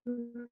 Do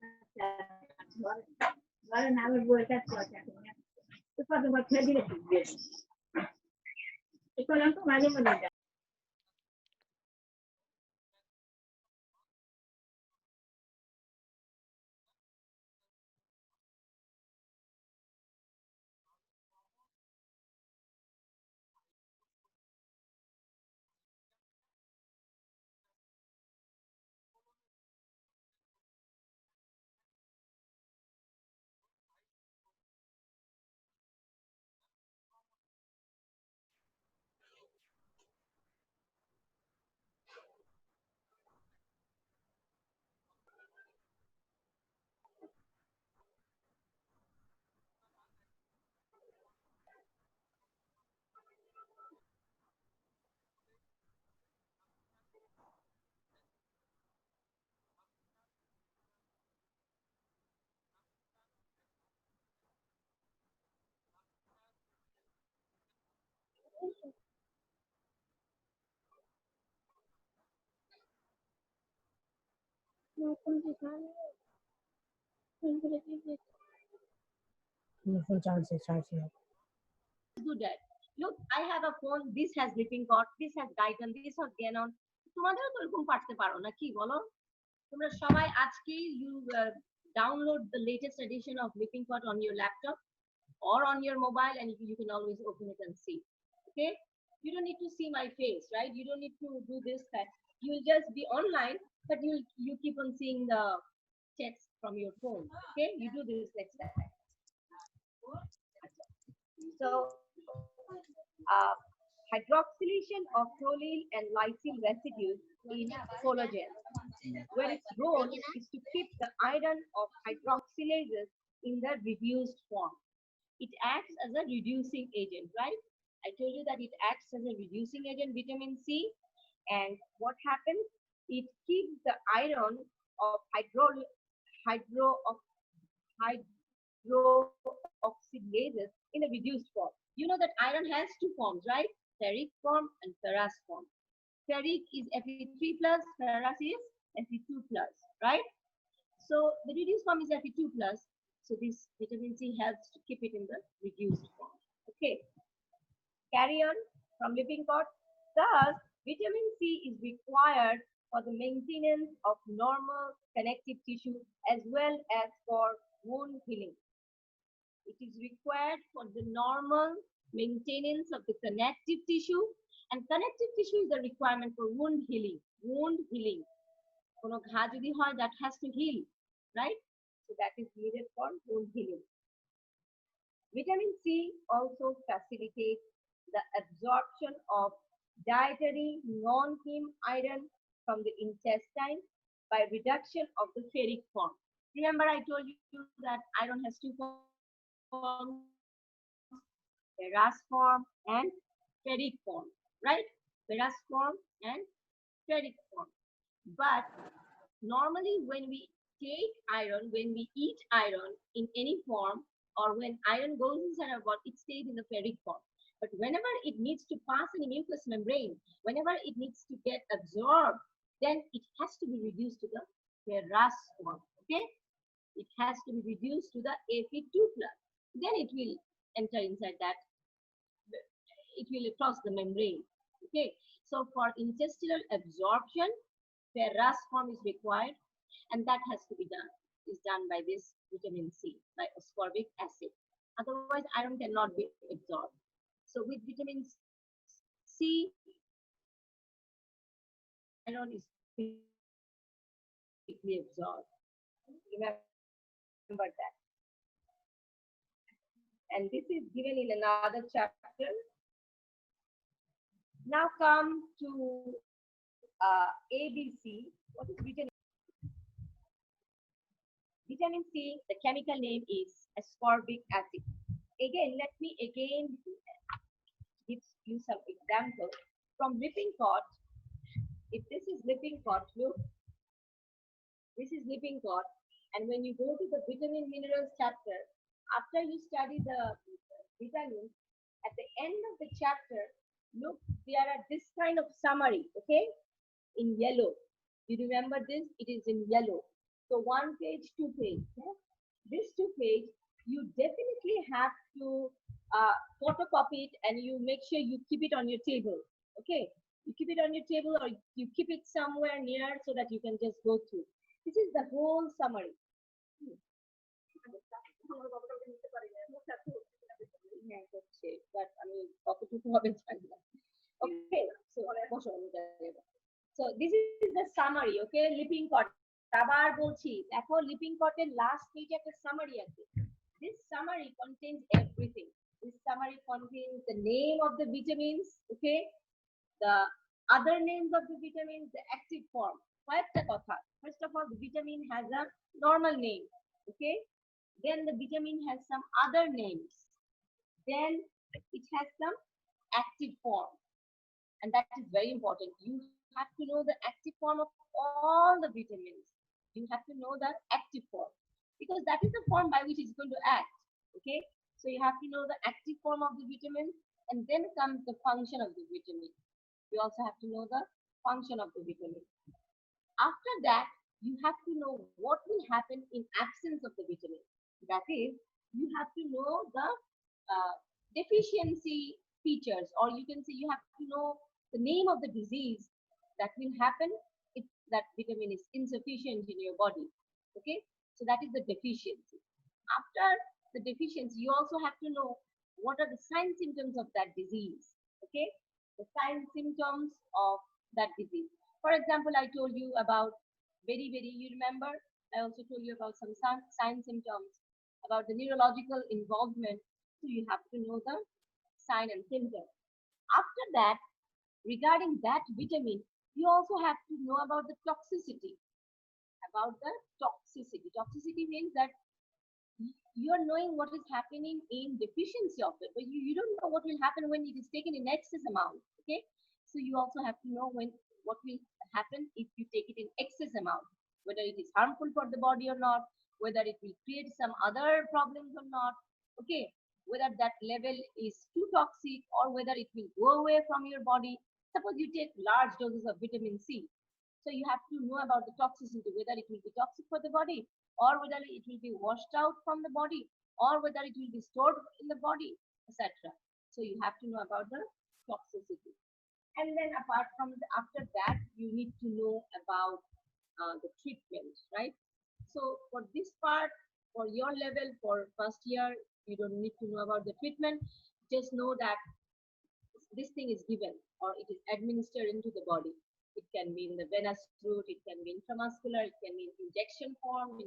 that. Look, I have a phone. This has Living God. This has Guyton. This has Ganon. তোমাদেরও তো এরকম পারতে পারো না কি বলো? তোমরা সবাই আজকে you download the latest edition of Living God on your laptop or on your mobile, and you can always open it and see. Okay? You don't need to see my face, right? You don't need to do this. That you'll just be online, but you keep on seeing the text from your phone. Okay? You do this next time. So, hydroxylation of prolyl and lysyl residues in collagen, where its role is to keep the iron of hydroxylases in the reduced form. It acts as a reducing agent, right? I told you that it acts as a reducing agent, vitamin C. And what happens? It keeps the iron of hydroxylases in a reduced form. You know that iron has two forms, right? Ferric form and ferrous form. Ferric is Fe3 plus, ferrous is Fe2 plus, right? So the reduced form is Fe2 plus. So this vitamin C helps to keep it in the reduced form. Okay. Carry on from Lippincott. Thus, vitamin C is required for the maintenance of normal connective tissue as well as for wound healing. It is required for the normal maintenance of the connective tissue, and connective tissue is the requirement for wound healing. Wound healing. Kono ঘা যদি হয়, that has to heal, right? So that is needed for wound healing. Vitamin C also facilitates the absorption of dietary non-heme iron from the intestine by reduction of the ferric form. Remember, I told you that iron has two forms, ferrous form and ferric form, right? Ferrous form and ferric form. But normally when we take iron, when we eat iron in any form, or when iron goes inside our body, it stays in the ferric form. But whenever it needs to pass in the mucous membrane, whenever it needs to get absorbed, then it has to be reduced to the ferrous form. Okay? It has to be reduced to the Fe2 plus. Then it will enter inside that. It will cross the membrane. Okay? So for intestinal absorption, ferrous form is required, and that has to be done. Is done by this vitamin C, by ascorbic acid. Otherwise, iron cannot be absorbed. So with vitamin C, iron is quickly absorbed. Remember that. And this is given in another chapter. Now come to ABC. What is vitamin? Vitamin C, the chemical name is ascorbic acid. Again, let me give you some examples from Lippincott. If this is Lippincott, look, this is Lippincott, and when you go to the vitamin minerals chapter, after you study the vitamins, at the end of the chapter, look, there are this kind of summary, okay, in yellow. You remember this? It is in yellow. So 1 page, 2 page. Yeah? This 2 page, you definitely have to photocopy it and you make sure you keep it on your table. Okay, you keep it on your table or you keep it somewhere near so that you can just go through. This is the whole summary. হ্যাঁ হচ্ছে but আমি কতটুকু হবে জানি না okay so বসো আমি যাবো so this is the summary okay লিপিং কট আবার বলছি দেখো লিপিং কটের লাস্ট পেজে একটা সামারি আছে this summary contains everything this summary contains the name of the vitamins okay the other names of the vitamins the active form কয়েকটা কথা first of all the vitamin has a normal name okay then the vitamin has some other names then it has some active form and that is very important you have to know the active form of all the vitamins you have to know the active form because that is the form by which it's going to act okay so you have to know the active form of the vitamin and then comes the function of the vitamin you also have to know the function of the vitamin after that you have to know what will happen in absence of the vitamin that is you have to know the deficiency features or you can say you have to know the name of the disease that will happen if that vitamin is insufficient in your body okay so that is the deficiency after the deficiency you also have to know what are the sign symptoms of that disease okay the sign symptoms of that disease for example I told you about very you remember I also told you about some sign symptoms about the neurological involvement so you have to know the sign and symptom. After that, regarding that vitamin, you also have to know about the toxicity. About the toxicity. Toxicity means that you are knowing what is happening in deficiency of it, but you don't know what will happen when it is taken in excess amount. Okay, so you also have to know when what will happen if you take it in excess amount, whether it is harmful for the body or not, whether it will create some other problems or not. Okay, whether that level is too toxic or whether it will go away from your body. Suppose you take large doses of vitamin C. So you have to know about the toxicity, whether it will be toxic for the body or whether it will be washed out from the body or whether it will be stored in the body, etc. So you have to know about the toxicity. And then apart from after that, you need to know about the treatment, right? So for this part, for your level, for first year, you don't need to know about the treatment. Just know that this thing is given or it is administered into the body. It can be in the venous route, it can be intramuscular, it can be in injection form,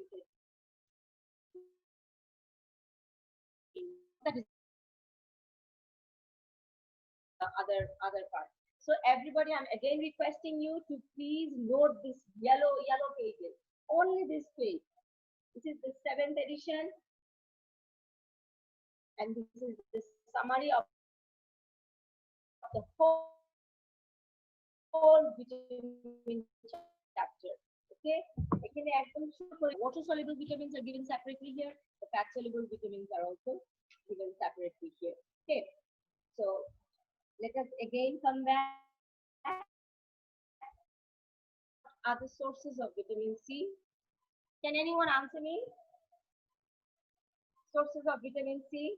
that is the other part. So everybody, I'm again requesting you to please note this yellow pages. Only this page. This is the 7th edition, and this is the summary of the whole vitamin chapter. Okay, water soluble vitamins are given separately here. The fat soluble vitamins are also given separately here. Okay, so let us again come back. What are the sources of vitamin C? Can anyone answer me? Sources of vitamin C?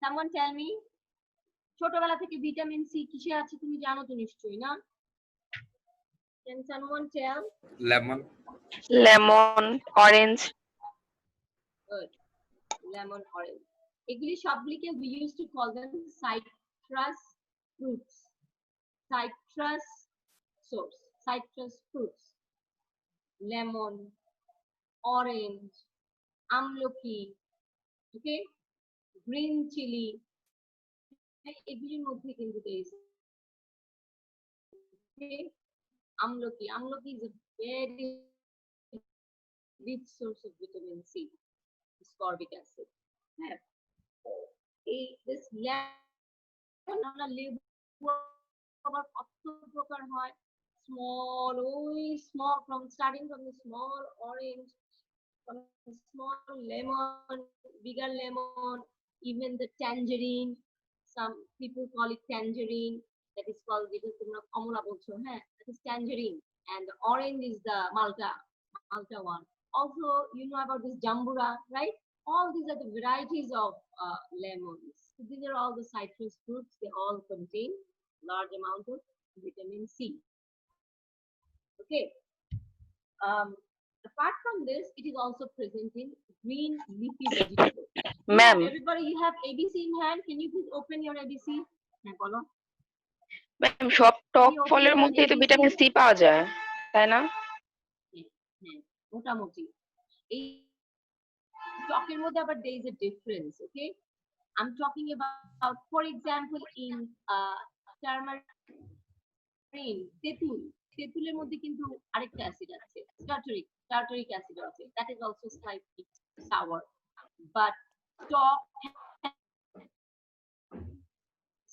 Someone tell me. ছোটবেলা থেকে vitamin C কিসে আছে তুমি জানো তো নিশ্চয়ই না? Can someone tell? Lemon, orange. Good. Lemon, orange. এগুলি সবগুলিকে we used to call them citrus fruits. Citrus source. Citrus fruits. Lemon, orange, আমলকি, okay? Green chili. এগুলির মধ্যে কিন্তু আমলকি is a very rich source of vitamin C, ascorbic acid. হ্যাঁ, এই this লেবু আবার কত প্রকার হয়, small, small, from starting from the small orange, from the small lemon, bigger lemon, even the tangerine. Some people call it tangerine. That is called, যেটা তোমরা কমলা বলছো, হ্যাঁ, that is tangerine. and the orange is the Malta one. Also, you know about this Jambura, right? All these are the varieties of lemons. So these are all the citrus fruits. They all contain large amount of vitamin C. Okay. Um, Apart from this, it is also present in green leafy vegetables. Ma'am, Everybody, you have ABC in hand. Can you please open your ABC? Ma'am সব টক Can you open ফলের your মধ্যেই তো ABC? Vitamin C পাওয়া যায়, তাই না? মোটামুটি এই টকের মধ্যে আবার there is a difference, okay? I'm talking about, for example, in tamarind, তেঁতুলের মধ্যে কিন্তু আরেকটা অ্যাসিড আছে, tartaric acid আছে, that is also slightly sour, but talk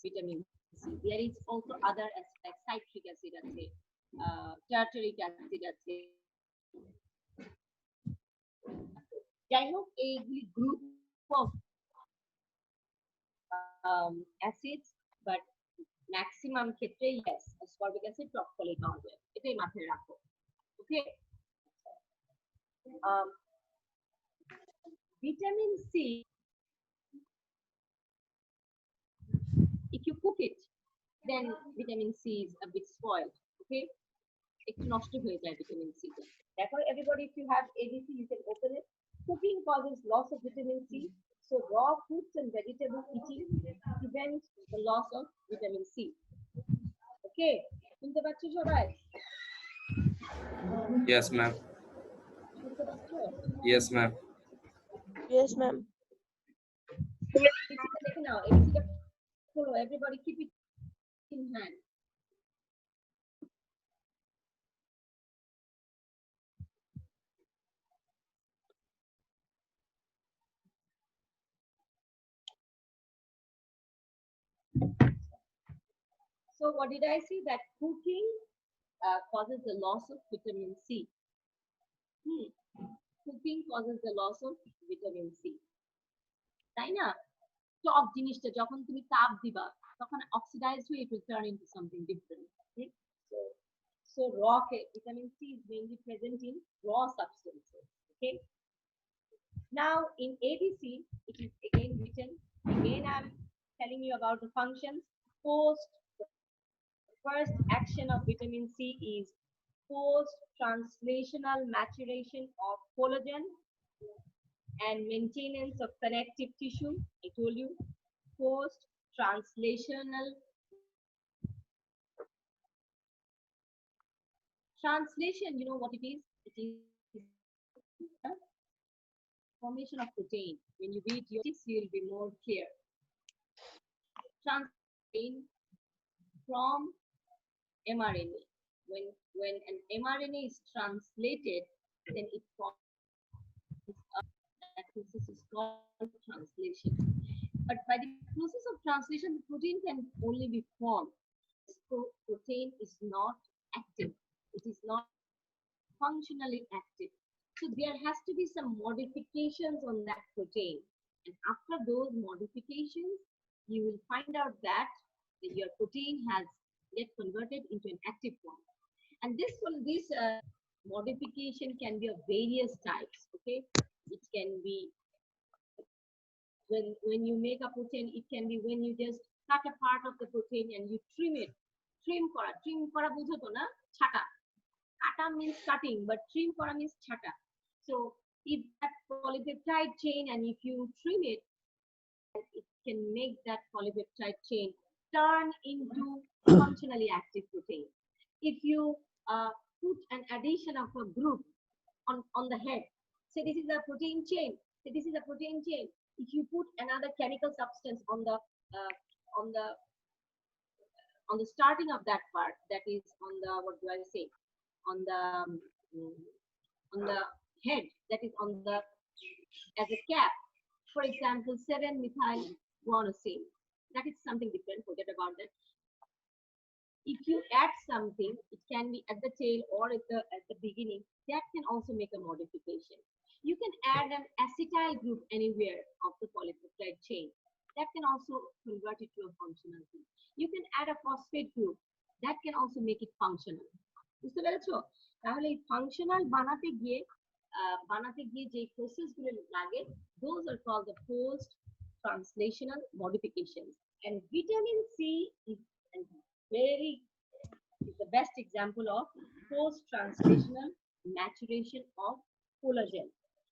vitamin C. There is also other aspects, citric acid আছে, tartaric acid আছে, যাই হোক এইগুলি group of acids, but maximum ক্ষেত্রে ইয়েস ascorbic acid টক ফলেই পাওয়া যায়, এটাই মাথায় রাখো। ওকে, vitamin C, if you cook it, then vitamin C is a bit spoiled, okay? একটু নষ্ট হয়ে যায় vitamin C টা। দেখো everybody, if you have ABC, you can open it. Cooking causes loss of vitamin C, so raw fruits and vegetable eating prevents the loss of vitamin C. Okay, শুনতে পাচ্ছ সবাই? Yes, ma'am. শুনতে পাচ্ছ? Yes, ma'am. Yes, ma'am. ABCটা দেখে নাও, ABCটা follow, everybody keep it in hand. So what did I say? That cooking causes the loss of vitamin C. Cooking causes the loss of vitamin C. তাই না? টক জিনিসটা যখন তুমি তাপ দিবা তখন অক্সিডাইজ হয়ে it will turn into something different. Okay? So raw vitamin C is mainly present in raw substances. Okay. Now in ABC, it is again written. Again, I'm telling you about the functions. First action of vitamin C is post-translational maturation of collagen and maintenance of connective tissue. I told you, post-translational. Translation, you know what it is? It is formation of protein. When you read your text, you'll be more clear. Translation from mRNA. When an mRNA is translated, then it forms that process is called translation. But by the process of translation, the protein can only be formed. So protein is not active. It is not functionally active. So there has to be some modifications on that protein. And after those modifications, you will find out that your protein has get converted into an active form. And this modification can be of various types. Okay, it can be when you make a protein, it can be when you just cut a part of the protein and you trim it. Trim kora বুঝো তো না? ছাটা. Kata means cutting, but trim kora means chata. So if that polypeptide chain, and if you trim it, it can make that polypeptide chain turn into functionally active protein. If you put an addition of a group on the head, say this is a protein chain, say this is a protein chain. If you put another chemical substance on the starting of that part, that is on the, what do I say, on the head, that is on the, as a cap, for example 7-methyl guanosine, that is something different, forget about that. If you add something, it can be at the tail or at the beginning, that can also make a modification. You can add an acetyl group anywhere of the polypeptide chain, that can also convert it to a functional group. You can add a phosphate group, that can also make it functional. বুঝতে পেরেছো? তাহলে এই functional বানাতে গিয়ে যে process গুলো লাগে, those are called the post translational modifications. And vitamin C is a very is the best example of post translational maturation of collagen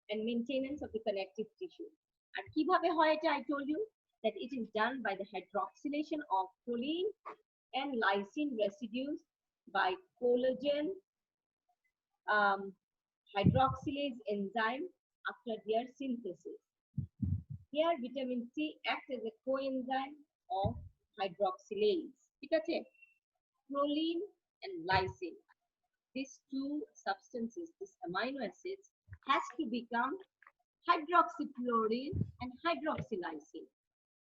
and maintenance of the connective tissue. And কিভাবে হয় এটা? I told you that it is done by the hydroxylation of proline and lysine residues by collagen um, hydroxylase enzyme after their synthesis. Here, vitamin C acts as a coenzyme of hydroxylase. ঠিক আছে? Proline and lysine. These two substances, these amino acids, has to become hydroxychlorine and hydroxylysine.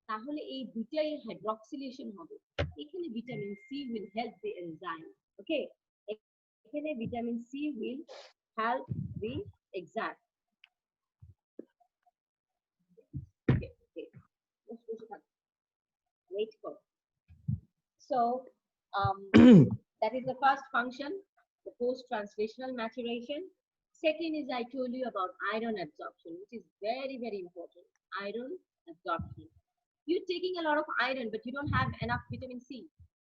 তাহলে এই দুটাই হাইড্রক্সিলেশন হবে। এখানে vitamin C will help the enzyme. Okay? এখানে vitamin C will help the enzyme. Okay, okay. Wait for. So, that is the first function, the post-translational maturation. Second is I told you about iron absorption, which is very, very important. Iron absorption. You're taking a lot of iron, but you don't have enough vitamin C.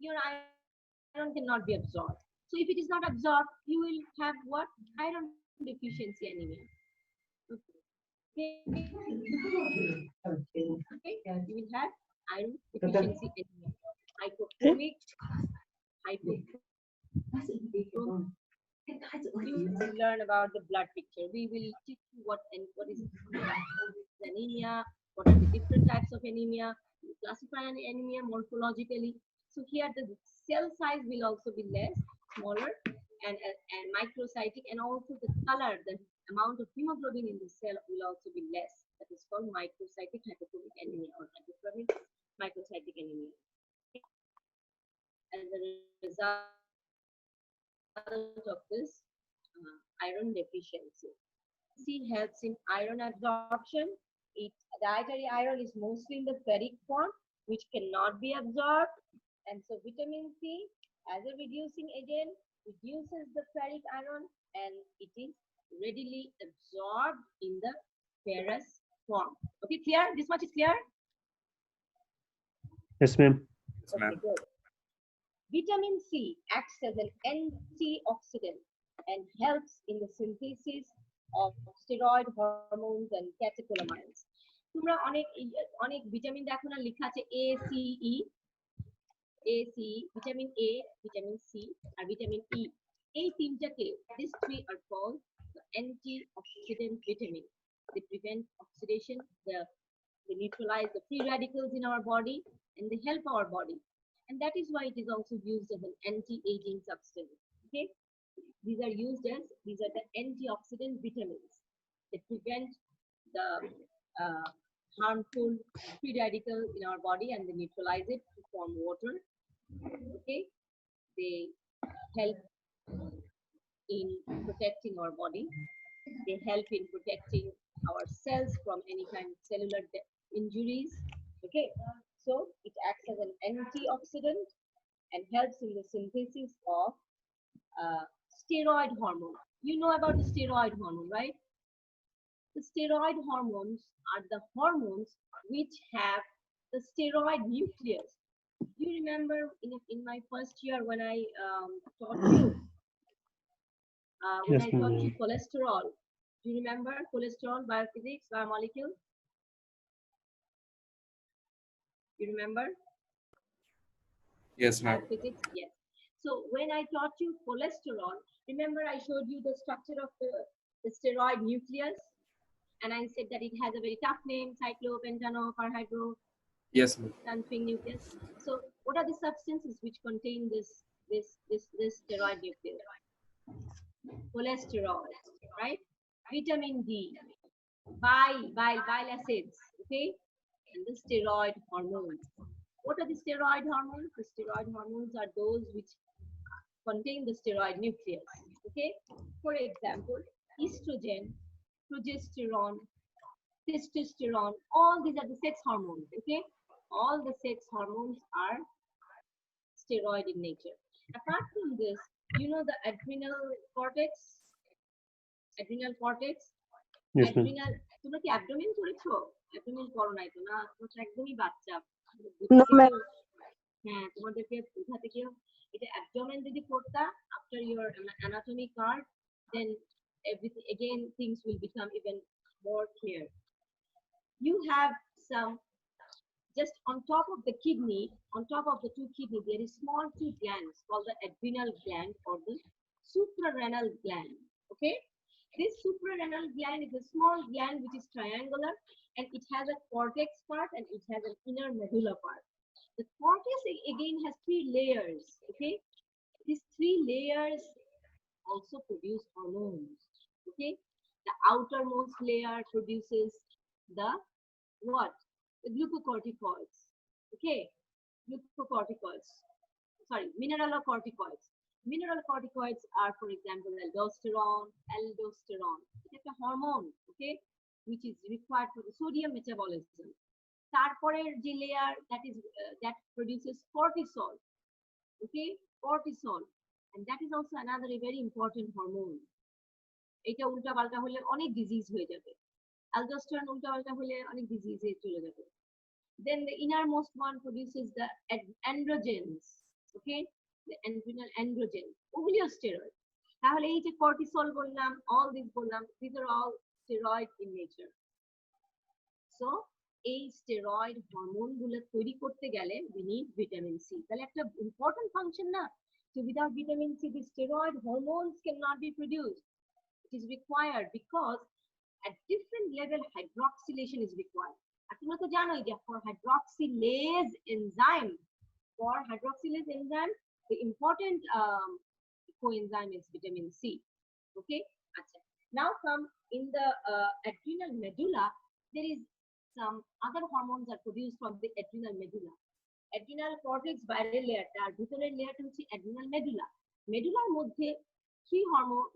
Your iron cannot be absorbed. So if it is not absorbed, you will have what? Iron deficiency anemia. Okay. Okay. You will have iron deficiency anemia. Hypochromic, you will learn about the blood picture. We will teach you what is anemia, what are the different types of anemia, we classify an anemia morphologically. So here the cell size will also be less, smaller, and microcytic, and also the color, the amount of hemoglobin in the cell will also be less. That is called microcytic hypochromic anemia or hypochromic microcytic anemia. As a result of this iron deficiency. C helps in iron absorption. Dietary iron is mostly in the ferric form, which cannot be absorbed. And so vitamin C, as a reducing agent, reduces the ferric iron and it is readily absorbed in the ferrous form. Okay, clear? This much is clear? Yes, ma'am. Okay, good. Vitamin C acts as an antioxidant and helps in the synthesis of steroid hormones and catecholamines. তোমরা অনেক vitamin দেখো না, লেখা আছে A C E, vitamin A, vitamin C আর vitamin E। এই তিনটাকে, these three are called the antioxidant vitamin. They prevent oxidation, they neutralize the free radicals in our body, and they help our body. And that is why it is also used as an anti-aging substance. Okay, these are the antioxidant vitamins. They prevent the harmful free radical in our body and they neutralize it to form water. Okay, they help in protecting our body. They help in protecting our cells from any kind of cellular injuries. Okay, so it acts as an antioxidant and helps in the synthesis of steroid hormone. You know about the steroid hormone, right? The steroid hormones are the hormones which have the steroid nucleus. You remember in my first year when I taught you Yes, ma'am. cholesterol. Do you remember cholesterol, biophysics, biomolecule? You remember? Yes, ma'am. Biophysics, yes. So when I taught you cholesterol, remember I showed you the structure of the steroid nucleus, and I said that it has a very tough name, cyclopentanoparhydro Yes, ma'am. tanfing nucleus. So what are the substances which contain this steroid nucleus? Cholesterol, right? Vitamin D, bile acids, okay? And the steroid hormones. What are the steroid hormones? The steroid hormones are those which contain the steroid nucleus. Okay? For example, estrogen, progesterone, testosterone, all these are the sex hormones. Okay? All the sex hormones are steroid in nature. Apart from this, You know the adrenal cortex? Adrenal cortex? Yes, ma'am. Adrenal, তোমরা কি abdomen করেছো? Abdomen করো নাই তো না, তোমরা তো একদমই বাচ্চা। No, ma'am. হ্যাঁ, তোমাদেরকে কোথা থেকে এটা অ্যাবডোমেন যদি করতা after your anatomy card, then everything again things will become even more clear. You have some just on top of the kidney, on top of the two kidney, there is small two glands called the adrenal gland or the suprarenal gland. Okay, this suprarenal gland is a small gland which is triangular and it has a cortex part and it has an inner medulla part. The cortex again has three layers. Okay, these three layers also produce hormones. Okay, the outermost layer produces the what? The glucocorticoids. Okay, glucocorticoids. Sorry, mineralocorticoids. Mineralocorticoids are, for example, aldosterone. It's a hormone, okay, which is required for the sodium metabolism. তারপরের যে layer that produces cortisol, okay, cortisol, and that is also another very important hormone. এটা উল্টা পাল্টা হলে অনেক disease হয়ে যাবে। Aldosterone উল্টা পাল্টা হলে অনেক ডিজিজে চলে যাবে। Then the innermost one produces the androgens, okay, the adrenal androgen, ওগুলিও steroid. তাহলে এই যে cortisol বললাম, all these বললাম, these are all steroid in nature. So এই steroid হরমোন গুলো তৈরি করতে গেলে we need vitamin C. তাহলে একটা important function না, so without vitamin C the steroid hormones cannot be produced. It is required because at different level hydroxylation is required. আর তোমরা তো জানোই যে for hydroxylase enzyme, the important coenzyme is vitamin C. Okay, now come in the adrenal medulla. There is some other hormones are produced from the adrenal medulla. Adrenal cortex বাইরের লেয়ারটা আর ভিতরের লেয়ারটা হচ্ছে adrenal medulla. Medullaর মধ্যে three hormones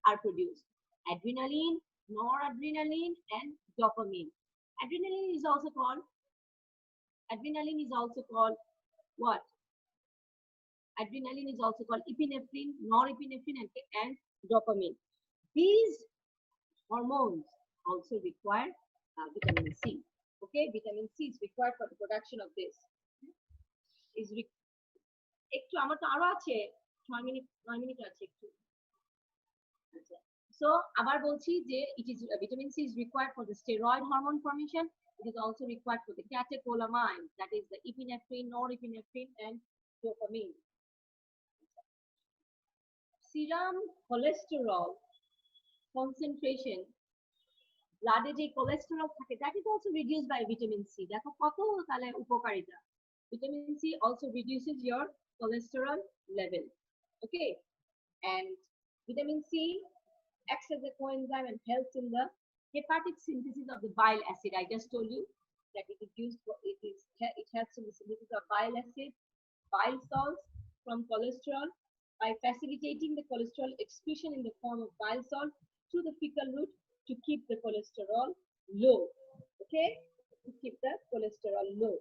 are produced: adrenaline, noradrenaline, and dopamine. Adrenaline is also called what? Adrenaline is also called epinephrine, norepinephrine, and dopamine. These hormones also require vitamin C. Okay, vitamin C is required for the production of this. একটু আমার তো আরো আছে 9 minute আছে একটু। So আবার বলছি যে vitamin C is required for the steroid hormone formation. It is also required for the catecholamines, that is the epinephrine, norepinephrine, and dopamine. Serum cholesterol concentration, blood যে cholesterol থাকে, that is also reduced by vitamin C. দেখো কত তাহলে উপকারিতা। Vitamin C also reduces your cholesterol level. Okay, and vitamin C acts as a coenzyme and helps in the hepatic synthesis of the bile acid. I just told you that it is used for it helps in the synthesis of bile acid, bile salts from cholesterol by facilitating the cholesterol excretion in the form of bile salt through the fecal route to keep the cholesterol low. Okay, to keep the cholesterol low.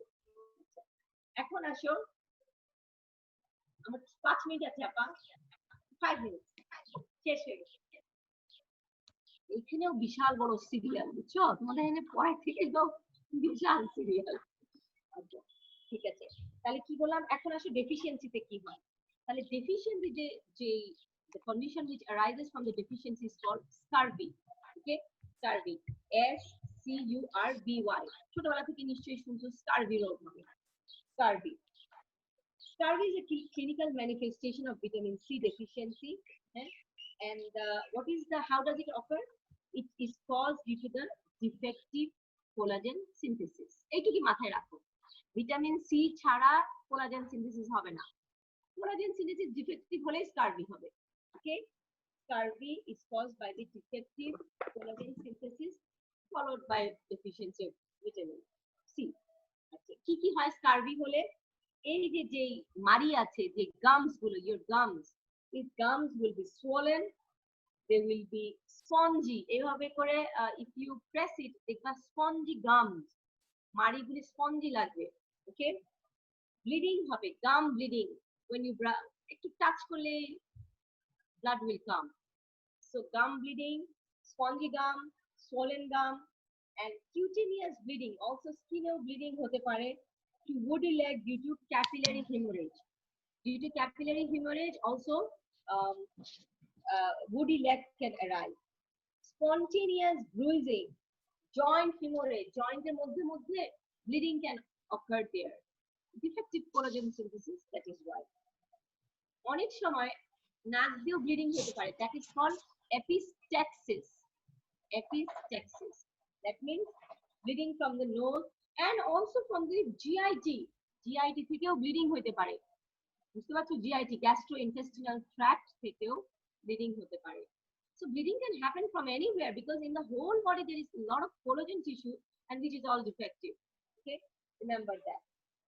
এখন আসো আমার 5 minute আছে আপা, 5 minute শেষ হয়ে গেছে। এখানেও বিশাল বড় সিরিয়াল, বুঝছো? তোমাদের এখানে পরে থেকে তো বিশাল সিরিয়াল। আচ্ছা ঠিক আছে, তাহলে কি বললাম, এখন আসো ডেফিসিয়েন্সিতে কি হয়। তাহলে ডেফিসিয়েন্সি যে the condition which arises from the deficiency is called scurvy. Okay, scurvy, SCURVY. ছোটবেলা থেকে নিশ্চয়ই শুনছো scurvy রোগ হবে। Scurvy is a clinical manifestation of vitamin C deficiency. And how does it occur? It is caused due to the defective collagen synthesis. এইটুকু মাথায় রাখো, vitamin C ছাড়া কোলাজেন সিনথেসিস হবে না। কোলাজেন সিনথেসিস ডিফেক্টিভ হলে scurvy হবে। ওকে, scurvy is caused by the defective collagen synthesis followed by deficiency of vitamin C. আচ্ছা, কি হয় স্কারভি হলে? এই যে মারি আছে, যে গামস গুলো, your gums, these gums will be swollen, they will be spongy. এভাবে করে if you press it, দেখবা spongy gums, মারিগুলি স্পঞ্জি লাগবে। ওকে, ব্লিডিং হবে, গাম ব্লিডিং, when you একটু টাচ করলে blood will come. So gum bleeding, spongy gum, swollen gum, and cutaneous bleeding, also skinও bleeding হতে পারে to woody leg due to capillary hemorrhage. Due to capillary hemorrhage, also um, woody leg can arise. Spontaneous bruising, joint hemorrhage, jointer মধ্যে bleeding can occur there. Defective collagen synthesis, that is why. অনেক সময় নাক দিয়েও bleeding হতে পারে, that is called epistaxis. Epistaxis, that means bleeding from the nose and also from the GIT থেকেও bleeding হতে পারে, বুঝতে পারছো? GIT, gastrointestinal tract থেকেও ব্লিডিং হতে পারে. So bleeding can happen from anywhere because in the whole body there is a lot of collagen tissue and which is all defective. Okay, remember that.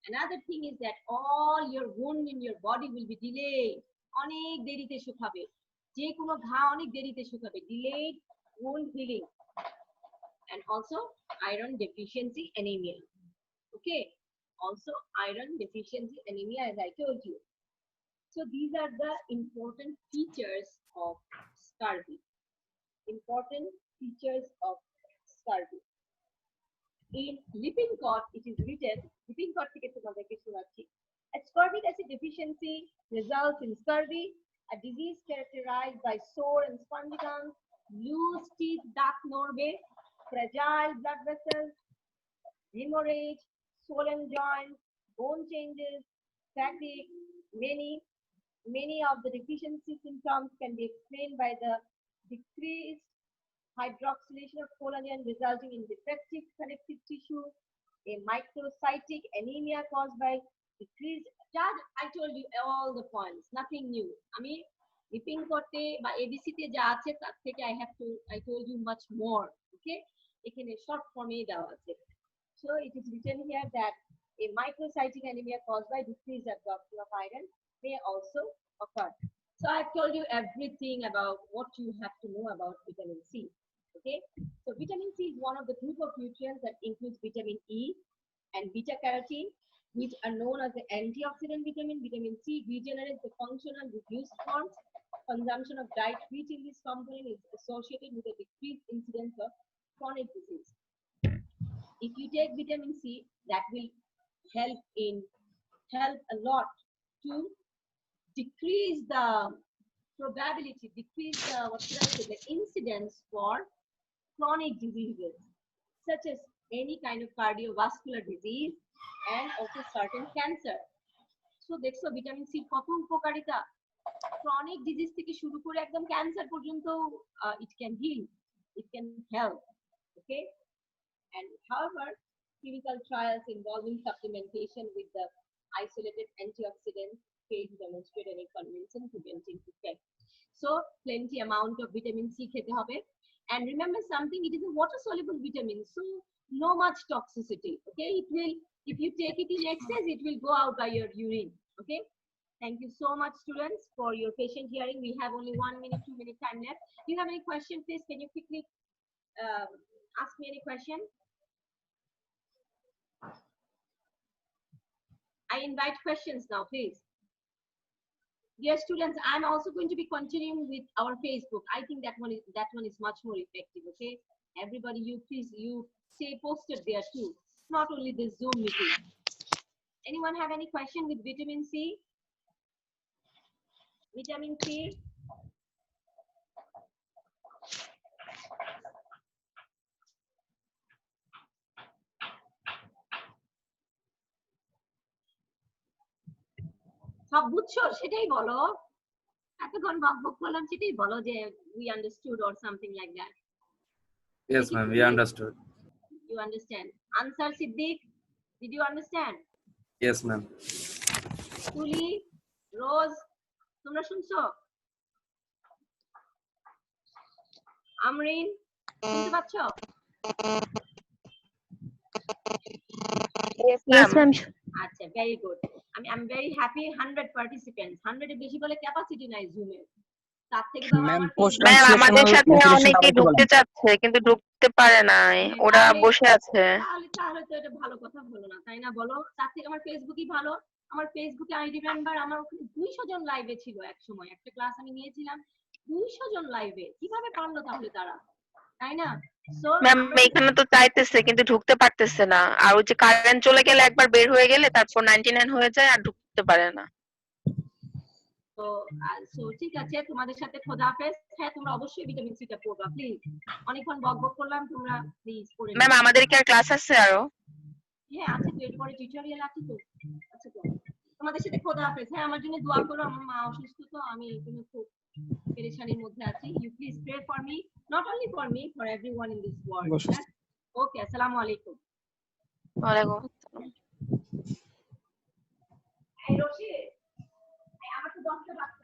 Another thing is that all your wound in your body will be delayed. অনেক দেরিতে শুকাবে, যে কোনো ঘা অনেক দেরিতে শুকাবে, delayed wound healing. And also iron deficiency anemia. Okay, also iron deficiency anemia, as I told you. So these are the important features of scurvy. Important features of scurvy. In Lippincott, it is written, Lippincott থেকে তোমাদেরকে শোনাচ্ছি, ascorbic acid deficiency results in scurvy, a disease characterized by sore and spongy gums, loose teeth, দাঁত নড়বে, fragile blood vessels, hemorrhage, swollen joints, bone changes, fatigue. Many of the deficiency symptoms can be explained by the decreased hydroxylation of collagen resulting in defective connective tissue, a microcytic anemia caused by decreased. I told you all the points, nothing new. আমি Lippincott-এ বা ABC-তে যা আছে তার থেকে I told you much more. Okay, এখানে short form-এ দেওয়া আছে. So it is written here that a microcytic anemia caused by decreased absorption of iron may also occur. So I've told you everything about what you have to know about vitamin C. Okay, so vitamin C is one of the group of nutrients that includes vitamin E and beta carotene, which are known as the antioxidant vitamin. Vitamin C regenerates the functional reduced forms. Consumption of diet rich in this component is associated with a decreased incidence of chronic disease. If you take vitamin C, that will help a lot to decrease the probability, decrease the incidence for chronic diseases such as any kind of cardiovascular disease and also certain cancer. So দেখছো vitamin C কত উপকারিতা, chronic disease থেকে শুরু করে একদম cancer পর্যন্ত it can heal, it can help. Okay, and however clinical trials involving supplementation with the isolated antioxidants fail to demonstrate any convincing preventive effect. So plenty amount of vitamin C খেতে হবে. And remember something, it is a water soluble vitamin, so no much toxicity. Okay, it will, if you take it in excess, it will go out by your urine. Okay, thank you so much students for your patient hearing. We have only 1 minute, 2 minute time left. Do you have any question? Please can you quickly ask me any question? I invite questions now, please. Dear students, I'm also going to be continuing with our Facebook. I think that one is much more effective. Okay, everybody, you please, you stay posted there too, not only this Zoom meeting. Anyone have any question with vitamin C? Vitamin C. সব বুঝছো সেটাই বলো, এতক্ষণ বকবক করলাম সেটাই বলো যে we understood or something like that. Yes ma'am, we understood. You understand? Answer Siddiq, did you understand? Yes ma'am. Tuli, Rose, তোমরা শুনছো? আমরিন, শুনতে পাচ্ছো? Yes, ma'am. আচ্ছা, very good. I'm very happy. 100 participants. 100 এর বেশি বলে ক্যাপাসিটি নাই জুমে। তার থেকে বাবা ম্যাম আমার আমাদের সাথে অনেকেই ঢুকতে চাচ্ছে কিন্তু ঢুকতে পারে না, ওরা বসে আছে। তাহলে তো এটা ভালো কথা হলো না, তাই না? বলো, তার থেকে আমার ফেসবুকই ভালো। আমার ফেসবুকে আই রিমেম্বার আমার ওখানে 200 জন লাইভে ছিল এক সময়, একটা ক্লাস আমি নিয়েছিলাম 200 জন লাইভে, কিভাবে পারলো তাহলে তারা, তাই না? সো ম্যাম এখানে তো চাইতেছে কিন্তু ঢুকতে পারতেছে না, আর ওই যে কারেন্ট চলে গেলে একবার বের হয়ে গেলে তারপর 99 হয়ে যায় আর ঢুকতে পারে না। তো ঠিক আছে, তোমাদের সাথে খোদাহাফেজ। হ্যাঁ তোমরা অবশ্যই ভিটামিন সিটা পড়বা প্লিজ। অনেকক্ষণ বকবক করলাম, তোমরা প্লিজ পড়ে ম্যাম নিও। আমাদের কি আর ক্লাস আছে আরো? হ্যাঁ আছে তো, এরপরে টিউটোরিয়াল আছে তো। আচ্ছা তো তোমাদের সাথে খোদাহাফেজ। হ্যাঁ আমার জন্য দোয়া করো, আমার মা অসুস্থ তো আমি এখানে খুব পেরেশানির মধ্যে আছি। You please pray for me, not only for me, for everyone in this world. Okay, আসসালামু আলাইকুম। ওয়ালাইকুম আসসালাম। এই রশিদ, আমার তো 10টা